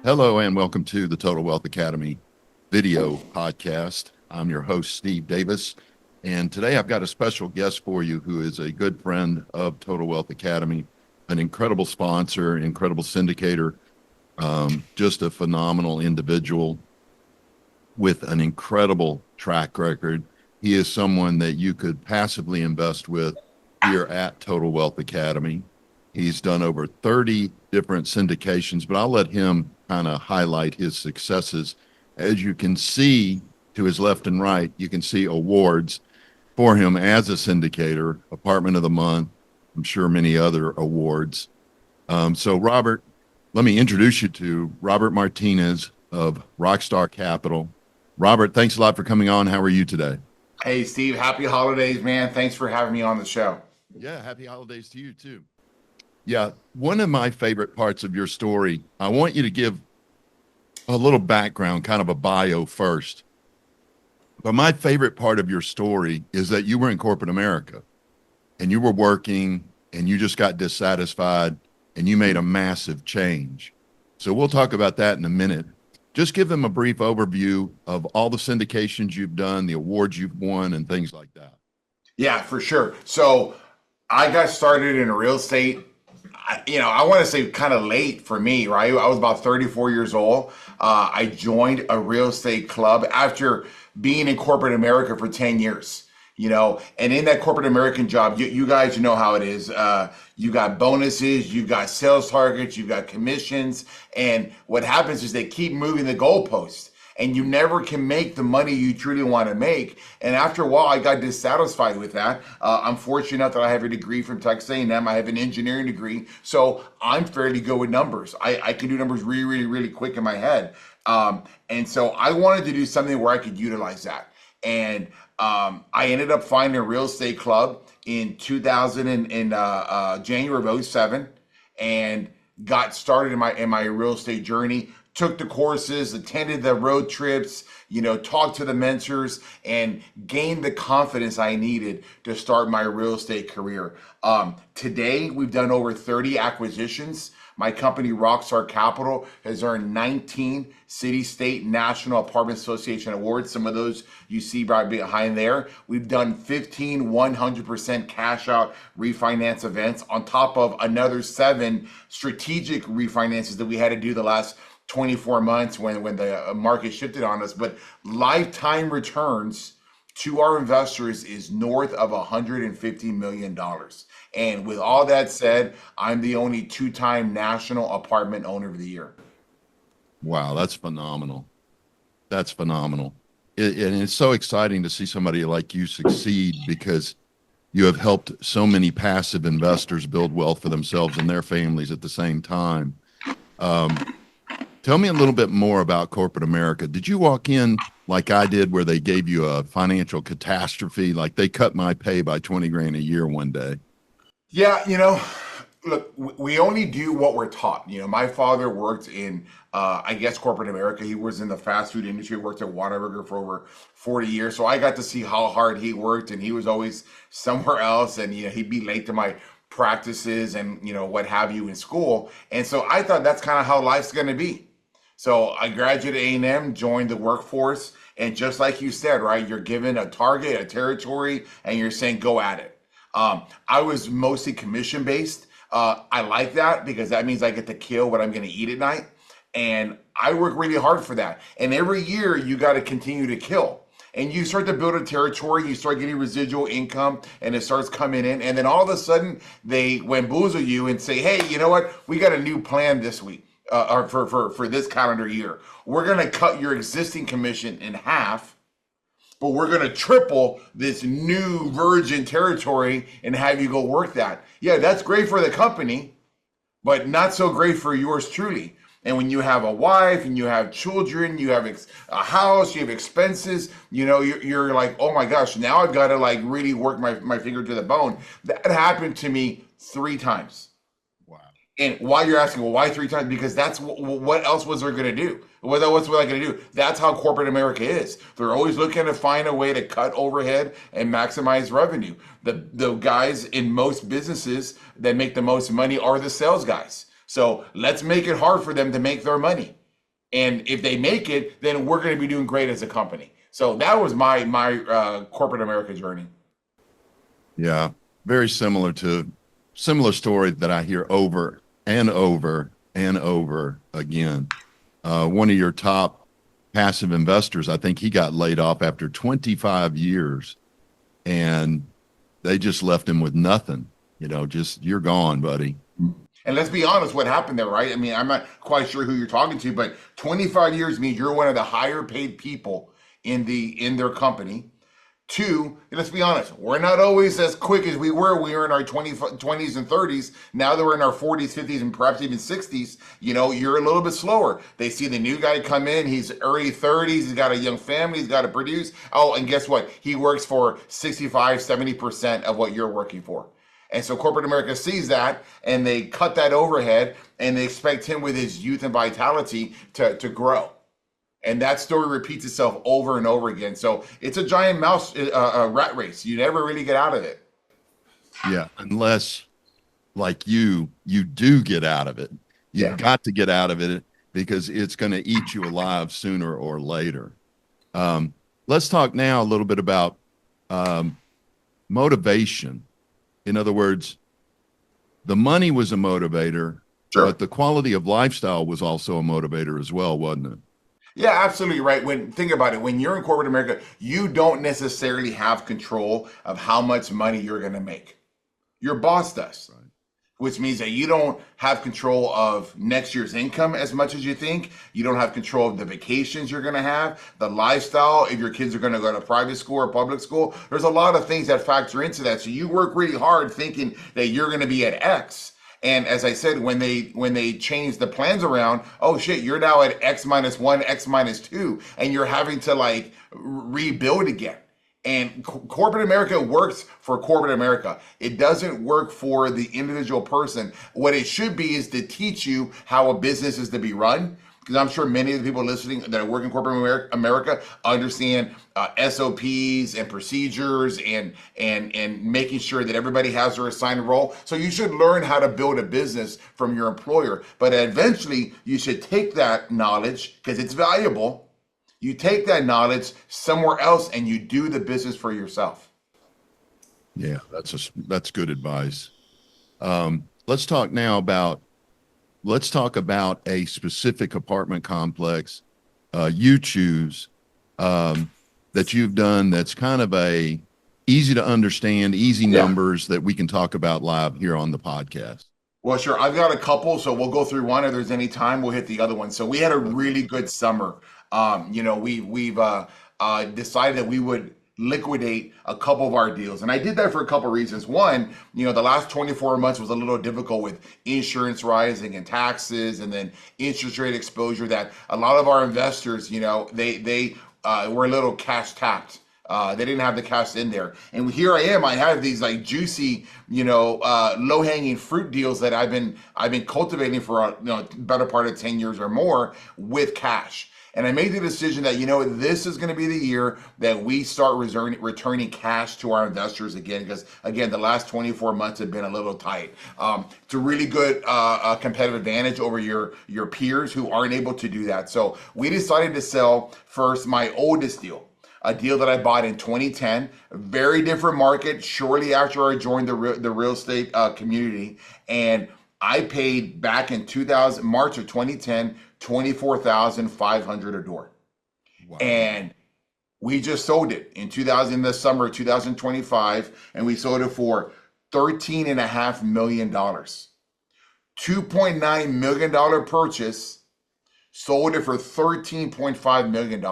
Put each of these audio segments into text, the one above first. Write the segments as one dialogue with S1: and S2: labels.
S1: Hello and welcome to the Total Wealth Academy video podcast. I'm your host, Steve Davis, and today I've got a special guest for you who is a good friend of Total Wealth Academy, an incredible sponsor, incredible syndicator, just a phenomenal individual with an incredible track record. He is someone that you could passively invest with here at Total Wealth Academy. He's done over 30 different syndications, but I'll let him kind of highlight his successes. As you can see to his left and right, you can see awards for him as a syndicator, Apartment of the Month, I'm sure many other awards. So Robert, let me introduce you to Robert Martinez of Rockstar Capital. Robert, thanks a lot for coming on. How are you today?
S2: Hey, Steve, happy holidays, man. Thanks for having me on the show.
S1: Yeah, happy holidays to you too. Yeah, one of my favorite parts of your story, I want you to give a little background, kind of a bio first. But my favorite part of your story is that you were in corporate America and you were working and you just got dissatisfied and you made a massive change. So we'll talk about that in a minute. Just give them a brief overview of all the syndications you've done, the awards you've won, and things like that.
S2: Yeah, for sure. So I got started in real estate, I want to say kind of late for me, right? I was about 34 years old. I joined a real estate club after being in corporate America for 10 years. And in that corporate American job, you guys know how it is. You got bonuses, you got sales targets, you got commissions. And what happens is they keep moving the goalposts and you never can make the money you truly want to make. And after a while, I got dissatisfied with that. I'm fortunate enough that I have a degree from Texas A&M. I have an engineering degree. So I'm fairly good with numbers. I can do numbers really, really, really quick in my head. And so I wanted to do something where I could utilize that. And I ended up finding a real estate club in January of 07 and got started in my real estate journey, took the courses, attended the road trips, talked to the mentors and gained the confidence I needed to start my real estate career. Today, we've done over 30 acquisitions. My company, Rockstar Capital, has earned 19 city, state, national apartment association awards. Some of those you see right behind there. We've done 15 100% cash out refinance events on top of another 7 strategic refinances that we had to do the last 24 months when the market shifted on us. But lifetime returns to our investors is north of $150 million. And with all that said, I'm the only 2-time national apartment owner of the year.
S1: Wow, that's phenomenal. That's phenomenal. And it's so exciting to see somebody like you succeed because you have helped so many passive investors build wealth for themselves and their families at the same time. Tell me a little bit more about corporate America. Did you walk in like I did where they gave you a financial catastrophe, like they cut my pay by 20 grand a year one day?
S2: Yeah, look, we only do what we're taught. My father worked in, corporate America. He was in the fast food industry, worked at Whataburger for over 40 years. So I got to see how hard he worked and he was always somewhere else. And, he'd be late to my practices and, what have you in school. And so I thought that's kind of how life's going to be. So I graduated A&M, joined the workforce. And just like you said, right, you're given a target, a territory, and you're saying, go at it. I was mostly commission based. I like that because that means I get to kill what I'm going to eat at night. And I work really hard for that. And every year you got to continue to kill. And you start to build a territory, you start getting residual income and it starts coming in. And then all of a sudden they bamboozle you and say, hey, you know what? We got a new plan this week. Or for this calendar year. We're going to cut your existing commission in half, but we're going to triple this new virgin territory and have you go work that. Yeah, that's great for the company, but not so great for yours truly. And when you have a wife and you have children, you have a house, you have expenses, you're like, oh my gosh, now I've got to like really work my finger to the bone. That happened to me 3 times. And why you're asking, well, why 3 times? Because that's what else was there going to do? What's I going to do? That's how corporate America is. They're always looking to find a way to cut overhead and maximize revenue. The guys in most businesses that make the most money are the sales guys. So let's make it hard for them to make their money. And if they make it, then we're going to be doing great as a company. So that was my corporate America journey.
S1: Yeah, very similar story that I hear over and over and over again. One of your top passive investors, I think he got laid off after 25 years, and they just left him with nothing. Just you're gone, buddy.
S2: And let's be honest, what happened there, right? I mean, I'm not quite sure who you're talking to, but 25 years means you're one of the higher paid people in their company. Two, let's be honest, we're not always as quick as we were. We were in our 20s and 30s. Now that we're in our 40s, 50s, and perhaps even 60s, you're a little bit slower. They see the new guy come in. He's early 30s. He's got a young family. He's got to produce. Oh, and guess what? He works for 65, 70% of what you're working for. And so corporate America sees that, and they cut that overhead, and they expect him with his youth and vitality to grow. And that story repeats itself over and over again. So it's a giant rat race. You never really get out of it.
S1: Yeah, unless like you do get out of it. You've got to get out of it because it's going to eat you alive sooner or later. Let's talk now a little bit about motivation. In other words, the money was a motivator,
S2: Sure.
S1: but the quality of lifestyle was also a motivator as well, wasn't it?
S2: Yeah, absolutely right. Think about it, when you're in corporate America, you don't necessarily have control of how much money you're going to make. Your boss does,
S1: Right.
S2: which means that you don't have control of next year's income as much as you think. You don't have control of the vacations you're going to have, the lifestyle, if your kids are going to go to private school or public school. There's a lot of things that factor into that. So you work really hard thinking that you're going to be at X. And as I said, when they change the plans around, oh shit, you're now at X minus one, X minus two, and you're having to rebuild again. And corporate America works for corporate America. It doesn't work for the individual person. What it should be is to teach you how a business is to be run. Because I'm sure many of the people listening that work in corporate America understand SOPs and procedures and making sure that everybody has their assigned role. So you should learn how to build a business from your employer. But eventually, you should take that knowledge, because it's valuable. You take that knowledge somewhere else and you do the business for yourself.
S1: Yeah, that's good advice. Let's talk now about a specific apartment complex you choose that you've done that's kind of a easy to understand, easy numbers that we can talk about live here on the podcast.
S2: Well, sure. I've got a couple, so we'll go through one. If there's any time, we'll hit the other one. So we had a really good summer. We've decided that we would liquidate a couple of our deals. And I did that for a couple of reasons. One, the last 24 months was a little difficult with insurance rising and taxes, and then interest rate exposure, that a lot of our investors, they were a little cash tapped. They didn't have the cash in there. And here I am. I have these juicy, low hanging fruit deals that I've been cultivating for better part of 10 years or more with cash. And I made the decision that, this is going to be the year that we start returning cash to our investors again, because again, the last 24 months have been a little tight. It's a really good competitive advantage over your peers who aren't able to do that. So we decided to sell first my oldest deal, a deal that I bought in 2010, a very different market, shortly after I joined the real estate community. And I paid back in March of 2010, $24,500 a door.
S1: Wow.
S2: And we just sold it in the summer of 2025, and we sold it for $13.5 million. $2.9 million purchase, sold it for $13.5 million.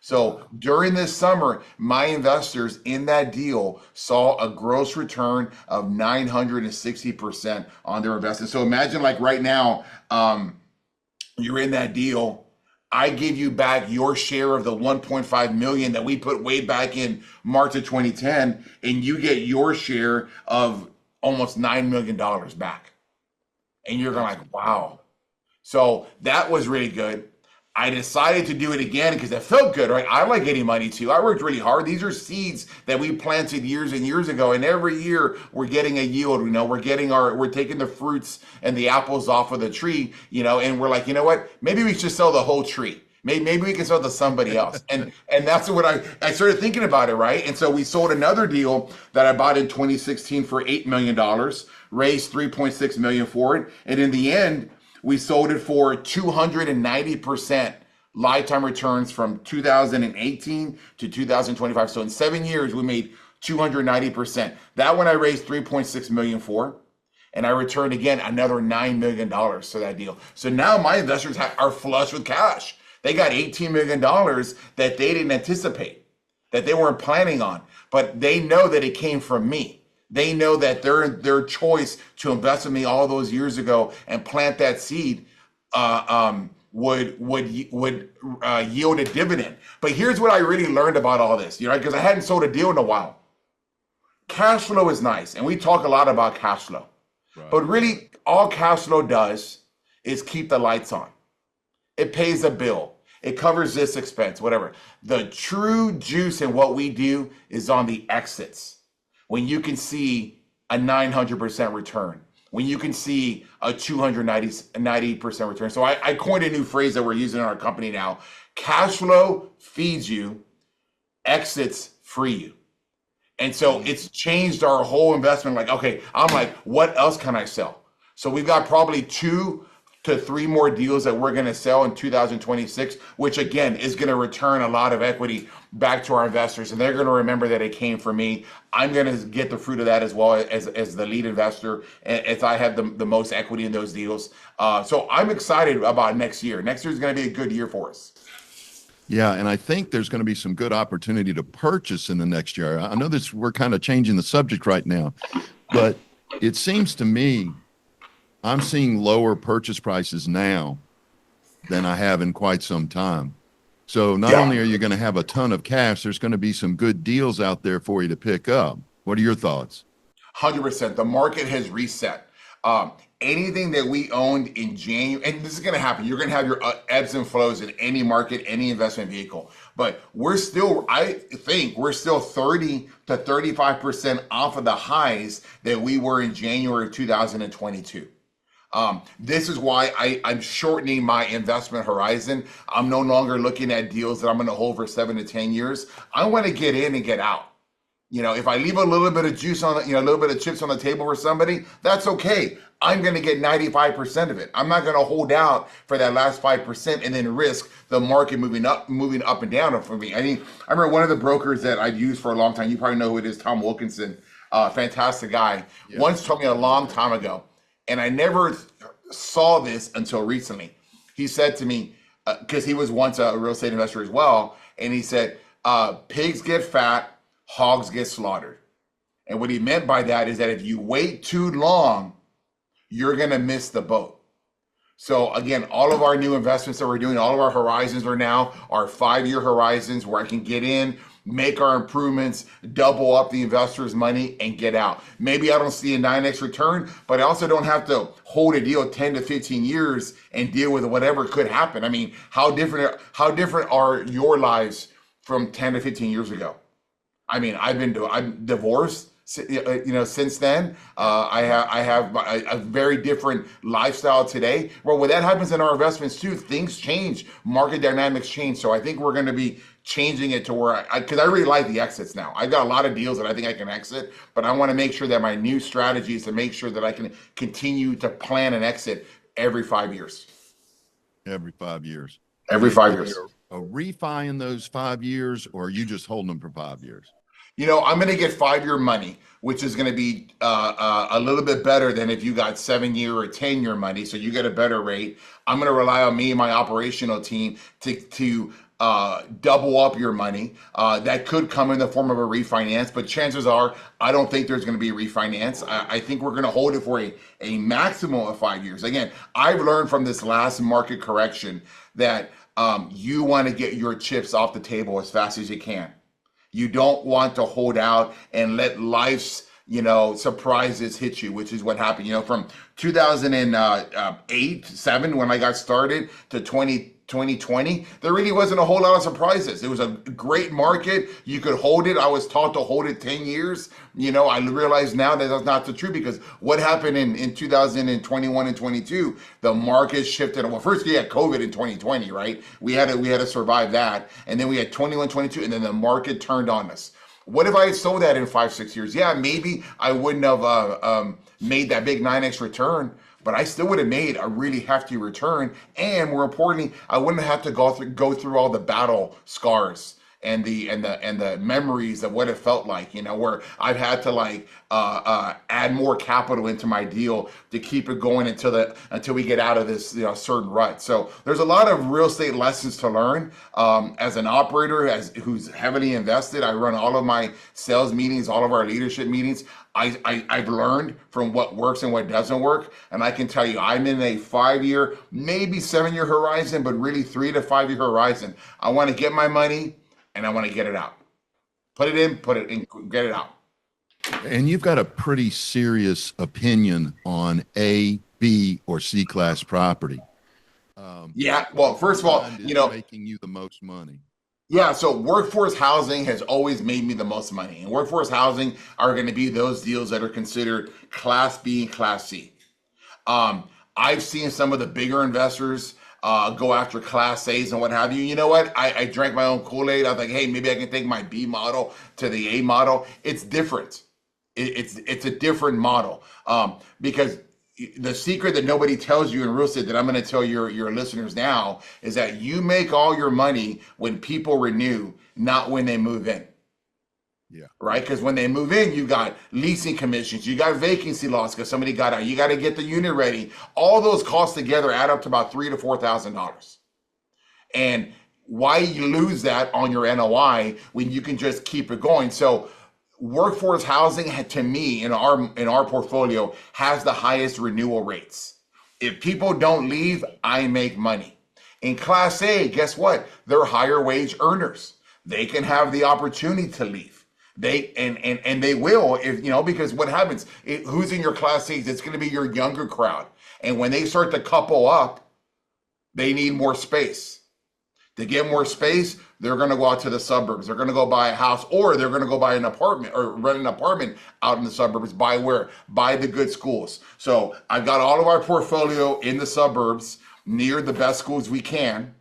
S2: So during this summer, my investors in that deal saw a gross return of 960% on their investment. So imagine right now, you're in that deal. I give you back your share of the 1.5 million that we put way back in March of 2010, and you get your share of almost $9 million back. And you're going wow. So that was really good. I decided to do it again because it felt good, right? I like getting money too. I worked really hard. These are seeds that we planted years and years ago, and every year we're getting a yield. We're taking the fruits and the apples off of the tree, and we're like, you know what? Maybe we should sell the whole tree. Maybe we can sell to somebody else. And that's what I started thinking about it, right? And so we sold another deal that I bought in 2016 for $8 million, raised 3.6 million for it. And in the end, we sold it for 290% lifetime returns from 2018 to 2025. So in 7 years, we made 290%. That one I raised 3.6 million for. And I returned again another $9 million to that deal. So now my investors are flush with cash. They got $18 million that they didn't anticipate, that they weren't planning on, but they know that it came from me. They know that their choice to invest in me all those years ago and plant that seed would yield a dividend. But here's what I really learned about all this, because I hadn't sold a deal in a while. Cash flow is nice, and we talk a lot about cash flow, right. But really all cash flow does is keep the lights on. It pays a bill. It covers this expense, whatever. The true juice in what we do is on the exits. When you can see a 900% return, when you can see a 290% return. So I coined a new phrase that we're using in our company now. Cash flow feeds you, exits free you. And so it's changed our whole investment. Like, okay, I'm like, what else can I sell? So we've got probably 2 to 3 more deals that we're going to sell in 2026, which again is going to return a lot of equity back to our investors, and they're going to remember that it came from me. I'm going to get the fruit of that as well as the lead investor, as I have the most equity in those deals. So I'm excited about next year. Next year is going to be a good year for us.
S1: Yeah, and I think there's going to be some good opportunity to purchase in the next year. I know we're kind of changing the subject right now, but it seems to me I'm seeing lower purchase prices now than I have in quite some time. So not only are you going to have a ton of cash, there's going to be some good deals out there for you to pick up. What are your thoughts?
S2: 100%. The market has reset. Anything that we owned in January, and this is going to happen, you're going to have your ebbs and flows in any market, any investment vehicle. But I think we're still 30 to 35% off of the highs that we were in January of 2022. This is why I'm shortening my investment horizon. I'm no longer looking at deals that I'm going to hold for 7 to 10 years. I want to get in and get out. If I leave a little bit of juice on, a little bit of chips on the table for somebody, that's okay. I'm going to get 95% of it. I'm not going to hold out for that last 5% and then risk the market moving up and down for me. I remember one of the brokers that I've used for a long time. You probably know who it is, Tom Wilkinson, fantastic guy. Yeah. Once told me a long time ago, and I never saw this until recently. He said to me, because he was once a real estate investor as well, and he said, pigs get fat, hogs get slaughtered. And what he meant by that is that if you wait too long, you're going to miss the boat. So again, all of our new investments that we're doing, all of our horizons are now our 5-year horizons where I can get in, make our improvements, double up the investor's money, and get out. Maybe I don't see a 9x return, but I also don't have to hold a deal 10 to 15 years and deal with whatever could happen. I mean, how different are your lives from 10 to 15 years ago? I mean, I'm divorced. Since then, I have a very different lifestyle today. Well, when that happens in our investments too, things change, market dynamics change. So I think we're going to be changing it to where because I really like the exits now. I've got a lot of deals that I think I can exit, but I want to make sure that my new strategy is to make sure that I can continue to plan an exit every 5 years.
S1: Every 5 years.
S2: Every 5 years.
S1: A refi in those 5 years, or are you just holding them for 5 years?
S2: I'm going to get 5-year money, which is going to be a little bit better than if you got 7-year or 10-year money. So you get a better rate. I'm going to rely on me and my operational team to double up your money. That could come in the form of a refinance, but chances are I don't think there's going to be a refinance. I think we're going to hold it for a maximum of 5 years. Again, I've learned from this last market correction that you want to get your chips off the table as fast as you can. You don't want to hold out and let life's, surprises hit you, which is what happened, from 2008, 7, when I got started to 2020, there really wasn't a whole lot of surprises. It was a great market. You could hold it. I was taught to hold it 10 years. I realize now that that's not the truth, because what happened in 2021 and 22, the market shifted. Well, first we had COVID in 2020, right? We had to survive that. And then we had 21, 22, and then the market turned on us. What if I had sold that in 5, 6 years? Yeah, maybe I wouldn't have made that big 9x return, but I still would have made a really hefty return. And more importantly, I wouldn't have to go through all the battle scars and the memories of what it felt like, where I've had to add more capital into my deal to keep it going until we get out of this certain rut. So there's a lot of real estate lessons to learn. As an operator who's heavily invested, I run all of my sales meetings, all of our leadership meetings. I've learned from what works and what doesn't work. And I can tell you, I'm in a 5-year, maybe 7-year horizon, but really 3 to 5 year horizon. I want to get my money and I want to get it out. Put it in, get it out.
S1: And you've got a pretty serious opinion on A, B, or C class property.
S2: Yeah. Well, first of all,
S1: making you the most money.
S2: Yeah, so workforce housing has always made me the most money. And workforce housing are going to be those deals that are considered Class B and Class C. I've seen some of the bigger investors go after Class A's and what have you. You know what? I drank my own Kool-Aid. I was like, hey, maybe I can take my B model to the A model. It's different. It's a different model, because the secret that nobody tells you in real estate that I'm going to tell your listeners now is that you make all your money when people renew, not when they move in.
S1: Yeah.
S2: Right? Because when they move in, you got leasing commissions, you got vacancy loss because somebody got out, you got to get the unit ready. All those costs together add up to about $3,000 to $4,000. And why you lose that on your NOI when you can just keep it going? So workforce housing, to me, in our portfolio, has the highest renewal rates. If people don't leave, I make money. In Class A, guess what? They're higher wage earners. They can have the opportunity to leave. And they will, if because what happens? Who's in your Class A's? It's going to be your younger crowd. And when they start to couple up, they need more space. To get more space, they're going to go out to the suburbs. They're going to go buy a house, or they're going to go buy an apartment or rent an apartment out in the suburbs. Buy the good schools. So I've got all of our portfolio in the suburbs near the best schools we can.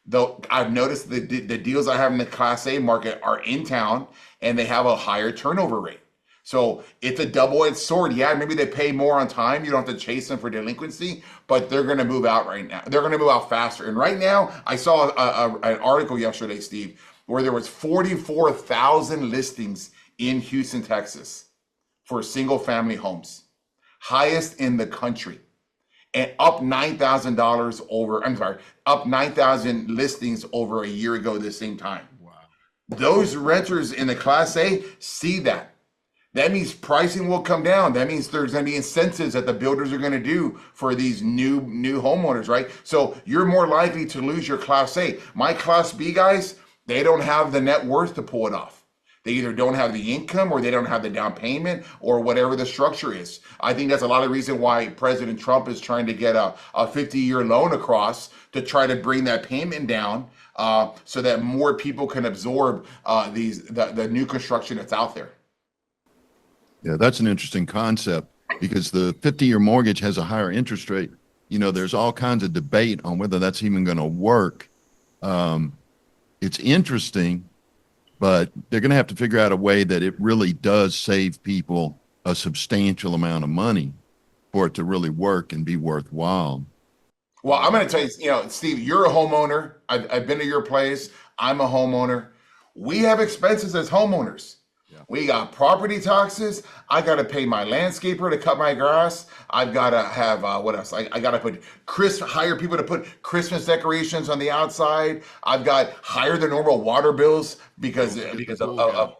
S2: Though I've noticed the deals I have in the Class A market are in town and they have a higher turnover rate. So it's a double-edged sword. Yeah, maybe they pay more on time. You don't have to chase them for delinquency, but they're going to move out right now. They're going to move out faster. And right now, I saw an article yesterday, Steve, where there was 44,000 listings in Houston, Texas for single-family homes. Highest in the country. And up $9,000 up 9,000 listings over a year ago this same time.
S1: Wow.
S2: Those renters in the Class A see that. That means pricing will come down. That means there's going to be incentives that the builders are going to do for these new homeowners, right? So you're more likely to lose your Class A. My Class B guys, they don't have the net worth to pull it off. They either don't have the income, or they don't have the down payment, or whatever the structure is. I think that's a lot of reason why President Trump is trying to get a 50-year loan across to try to bring that payment down, so that more people can absorb the new construction that's out there.
S1: Yeah, that's an interesting concept, because the 50-year mortgage has a higher interest rate. There's all kinds of debate on whether that's even going to work. It's interesting, but they're going to have to figure out a way that it really does save people a substantial amount of money for it to really work and be worthwhile.
S2: Well, I'm going to tell you, Steve, you're a homeowner. I've been to your place. I'm a homeowner. We have expenses as homeowners. Yeah. We got property taxes. I got to pay my landscaper to cut my grass. I've got to have, what else? I got to hire people to put Christmas decorations on the outside. I've got higher than normal water bills because of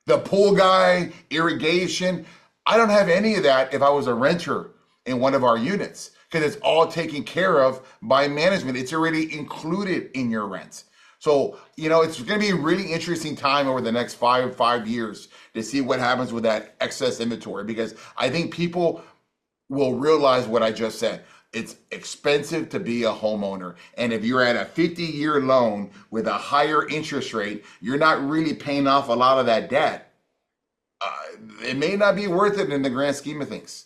S2: the pool guy, irrigation. I don't have any of that if I was a renter in one of our units, because it's all taken care of by management. It's already included in your rent. So, it's going to be a really interesting time over the next five years to see what happens with that excess inventory, because I think people will realize what I just said. It's expensive to be a homeowner. And if you're at a 50-year loan with a higher interest rate, you're not really paying off a lot of that debt. It may not be worth it in the grand scheme of things.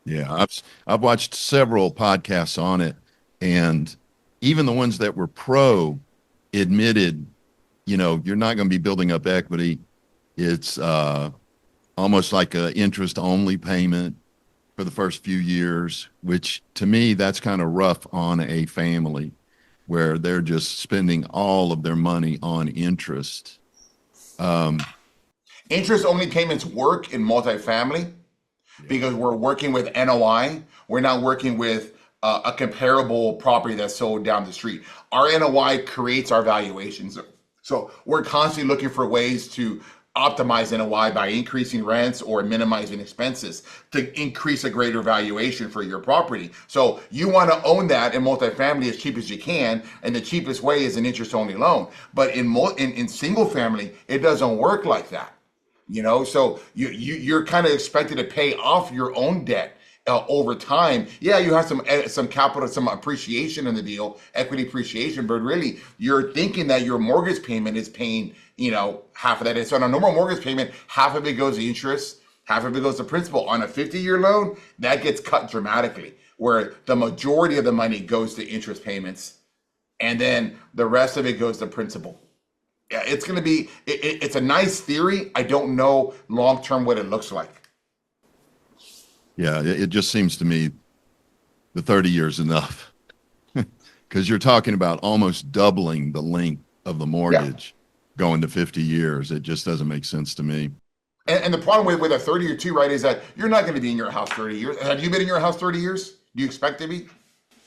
S1: Yeah, I've watched several podcasts on it, and even the ones that were pro admitted, you're not going to be building up equity. It's almost like a interest only payment for the first few years, which to me, that's kind of rough on a family where they're just spending all of their money on interest.
S2: Interest only payments work in multifamily because we're working with NOI. We're not working with a comparable property that's sold down the street. Our NOI creates our valuations. So we're constantly looking for ways to optimize NOI by increasing rents or minimizing expenses to increase a greater valuation for your property. So you want to own that in multifamily as cheap as you can, and the cheapest way is an interest-only loan. But in single family, it doesn't work like that. So you're kind of expected to pay off your own debt over time. Yeah, you have some capital, some appreciation in the deal, equity appreciation, but really you're thinking that your mortgage payment is paying, half of that. And so on a normal mortgage payment, half of it goes to interest, half of it goes to principal. On a 50-year loan, that gets cut dramatically, where the majority of the money goes to interest payments, and then the rest of it goes to principal. Yeah, it's going to be, it's a nice theory. I don't know long-term what it looks like.
S1: Yeah, it just seems to me the 30 years enough because you're talking about almost doubling the length of the mortgage going to 50 years. It just doesn't make sense to me.
S2: And the problem with a 30 or two, right, is that you're not going to be in your house 30 years. Have you been in your house 30 years? Do you expect to be?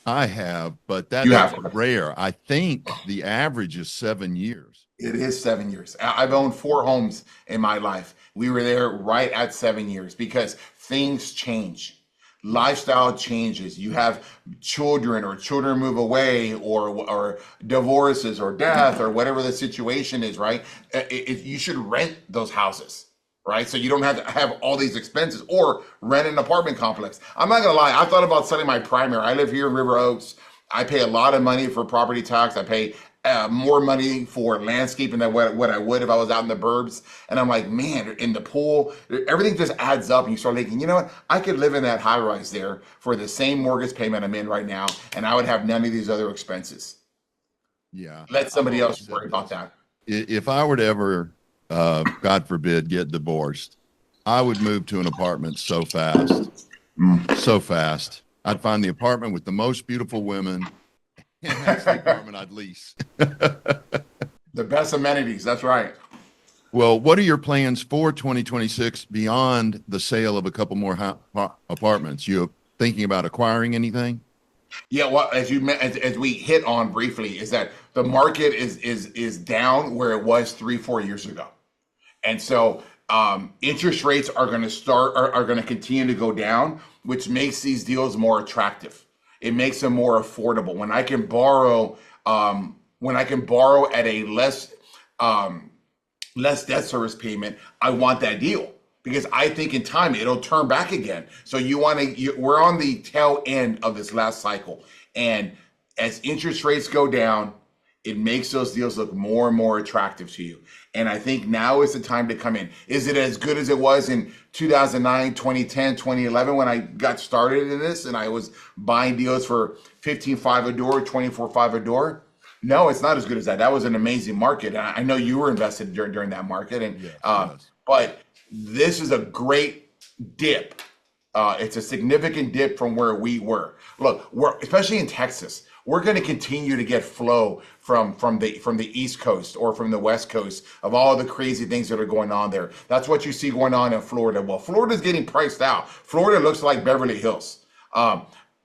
S1: I have, but that is rare. I think the average is 7 years.
S2: It is 7 years. I've owned 4 homes in my life. We were there right at 7 years because things change. Lifestyle changes. You have children, or children move away, or divorces or death, or whatever the situation is, right? You should rent those houses, right? So you don't have to have all these expenses, or rent an apartment complex. I'm not gonna lie, I thought about selling my primary. I live here in River Oaks. I pay a lot of money for property tax. I pay more money for landscaping than what I would if I was out in the burbs. And I'm like, man, in the pool, everything just adds up. And you start thinking, you know what? I could live in that high rise there for the same mortgage payment I'm in right now, and I would have none of these other expenses.
S1: Yeah.
S2: Let somebody else worry about that.
S1: If I were to ever, God forbid, get divorced, I would move to an apartment so fast. So fast. I'd find the apartment with the most beautiful women, and that's the apartment I'd lease.
S2: The best amenities. That's right.
S1: Well, what are your plans for 2026 beyond the sale of a couple more apartments? You thinking about acquiring anything?
S2: Yeah, well, as we hit on briefly, is that the market is down where it was 3-4 years ago, and so interest rates are going to are going to continue to go down, which makes these deals more attractive. It makes them more affordable. When I can borrow at a less debt service payment, I want that deal because I think in time it'll turn back again. So we're on the tail end of this last cycle, and as interest rates go down, it makes those deals look more and more attractive to you. And I think now is the time to come in. Is it as good as it was in 2009, 2010, 2011 when I got started in this and I was buying deals for 15.5 a door, 24.5 a door? No, it's not as good as that. That was an amazing market. And I know you were invested during that market. And yes. But this is a great dip. It's a significant dip from where we were. Look, especially in Texas, we're going to continue to get flow from the East Coast or from the West Coast of all the crazy things that are going on there. That's what you see going on in Florida. Well, Florida's getting priced out. Florida looks like Beverly Hills.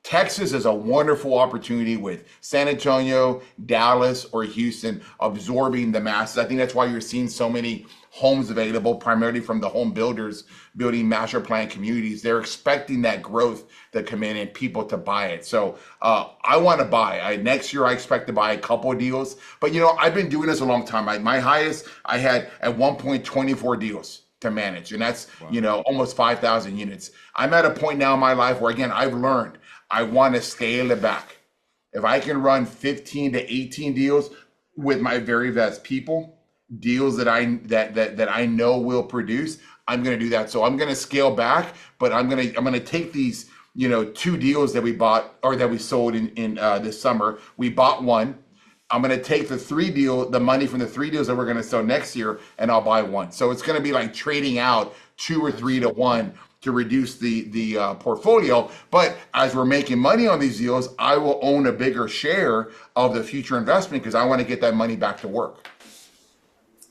S2: Texas is a wonderful opportunity with San Antonio, Dallas, or Houston absorbing the masses. I think that's why you're seeing so many homes available, primarily from the home builders building master plan communities. They're expecting that growth to come in and people to buy it. So I want to buy. Next year, I expect to buy a couple of deals. But, I've been doing this a long time. My highest, I had at one point 24 deals to manage. And that's, wow, almost 5,000 units. I'm at a point now in my life where, again, I've learned I want to scale it back. If I can run 15 to 18 deals with my very best people, deals that I know will produce, I'm going to do that. So I'm going to scale back, but I'm going to take these, 2 deals that we bought or that we sold in this summer. We bought one. I'm going to take the money from the 3 deals that we're going to sell next year, and I'll buy one. So it's going to be like trading out 2 or 3 to 1 to reduce the portfolio. But as we're making money on these deals, I will own a bigger share of the future investment because I want to get that money back to work.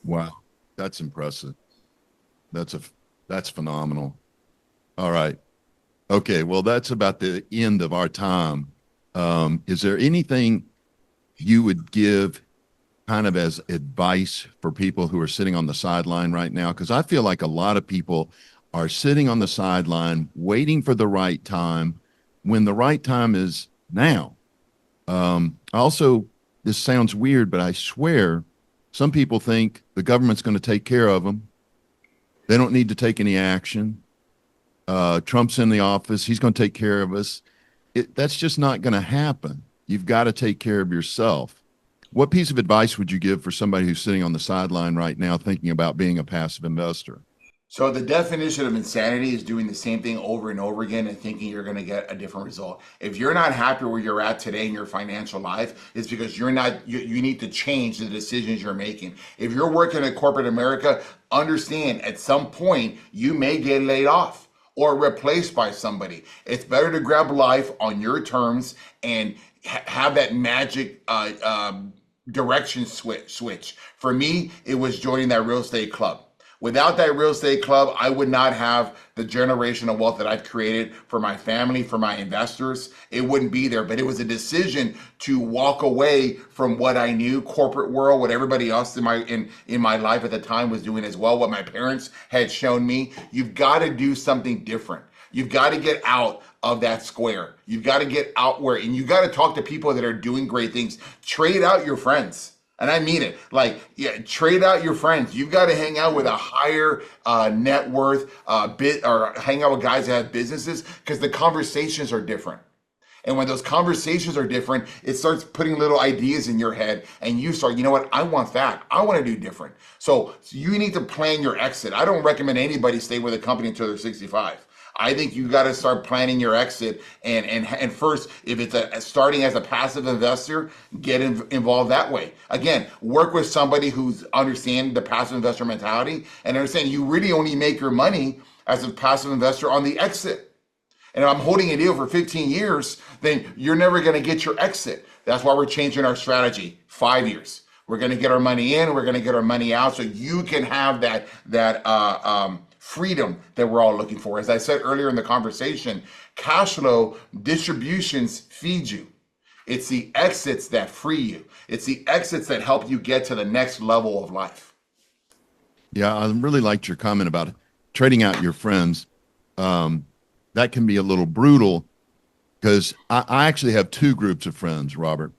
S1: Wow, that's impressive. That's phenomenal. All right. Okay, well, that's about the end of our time. Is there anything you would give kind of as advice for people who are sitting on the sideline right now? Because I feel like a lot of people are sitting on the sideline waiting for the right time when the right time is now. Also, this sounds weird, but I swear some people think the government's going to take care of them. They don't need to take any action. Trump's in the office. He's going to take care of us. That's just not going to happen. You've got to take care of yourself. What piece of advice would you give for somebody who's sitting on the sideline right now thinking about being a passive investor?
S2: So the definition of insanity is doing the same thing over and over again and thinking you're going to get a different result. If you're not happy where you're at today in your financial life, it's because you're not, you need to change the decisions you're making. If you're working in corporate America, understand at some point you may get laid off or replaced by somebody. It's better to grab life on your terms and have that magic direction switch. For me, it was joining that real estate club. Without that real estate club, I would not have the generational wealth that I've created for my family, for my investors. It wouldn't be there. But it was a decision to walk away from what I knew, corporate world, what everybody else in my life at the time was doing as well, what my parents had shown me. You've got to do something different. You've got to get out of that square. You've got to get out and you got to talk to people that are doing great things. Trade out your friends. And I mean it. Trade out your friends. You've got to hang out with a higher net worth or hang out with guys that have businesses because the conversations are different. And when those conversations are different, it starts putting little ideas in your head and you start, you know what, I want that. I want to do different. So you need to plan your exit. I don't recommend anybody stay with a company until they're 65. I think you got to start planning your exit and first, if it's starting as a passive investor, get involved that way. Again, work with somebody who's understanding the passive investor mentality and understand you really only make your money as a passive investor on the exit. And if I'm holding a deal for 15 years, then you're never going to get your exit. That's why we're changing our strategy. 5 years. We're going to get our money in. We're going to get our money out so you can have that freedom that we're all looking for. As I said earlier in the conversation, cash flow distributions feed you. It's the exits that free you. It's the exits that help you get to the next level of life.
S1: Yeah, I really liked your comment about trading out your friends. That can be a little brutal because I actually have 2 groups of friends, Robert.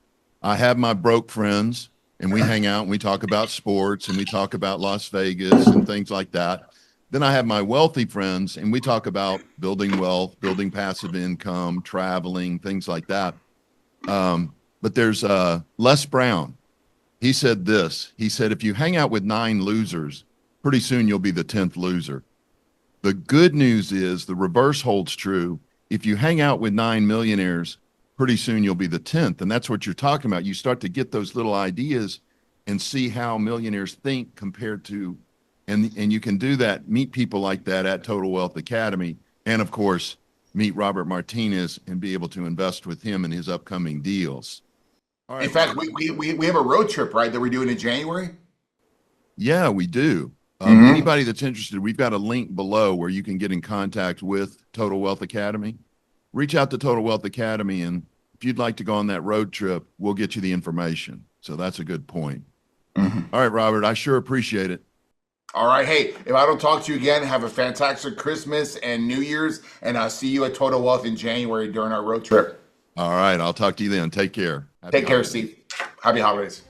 S1: I have my broke friends, and we hang out and we talk about sports and we talk about Las Vegas and things like that. Then I have my wealthy friends, and we talk about building wealth, building passive income, traveling, things like that. But there's Les Brown. He said this. He said, if you hang out with 9 losers, pretty soon you'll be the 10th loser. The good news is the reverse holds true. If you hang out with 9 millionaires, pretty soon you'll be the 10th. And that's what you're talking about. You start to get those little ideas and see how millionaires think compared to, and you can do that, meet people like that at Total Wealth Academy. And of course, meet Robert Martinez and be able to invest with him in his upcoming deals.
S2: All right, in fact, we have a road trip, right, that we're doing in January?
S1: Yeah, we do. Anybody that's interested, we've got a link below where you can get in contact with Total Wealth Academy. Reach out to Total Wealth Academy, and if you'd like to go on that road trip, we'll get you the information. So that's a good point. All right, Robert, I sure appreciate it.
S2: All right. Hey, if I don't talk to you again, have a fantastic Christmas and New Year's, and I'll see you at Total Wealth in January during our road trip.
S1: All right. I'll talk to you then. Take care.
S2: Take care, Steve. Happy holidays.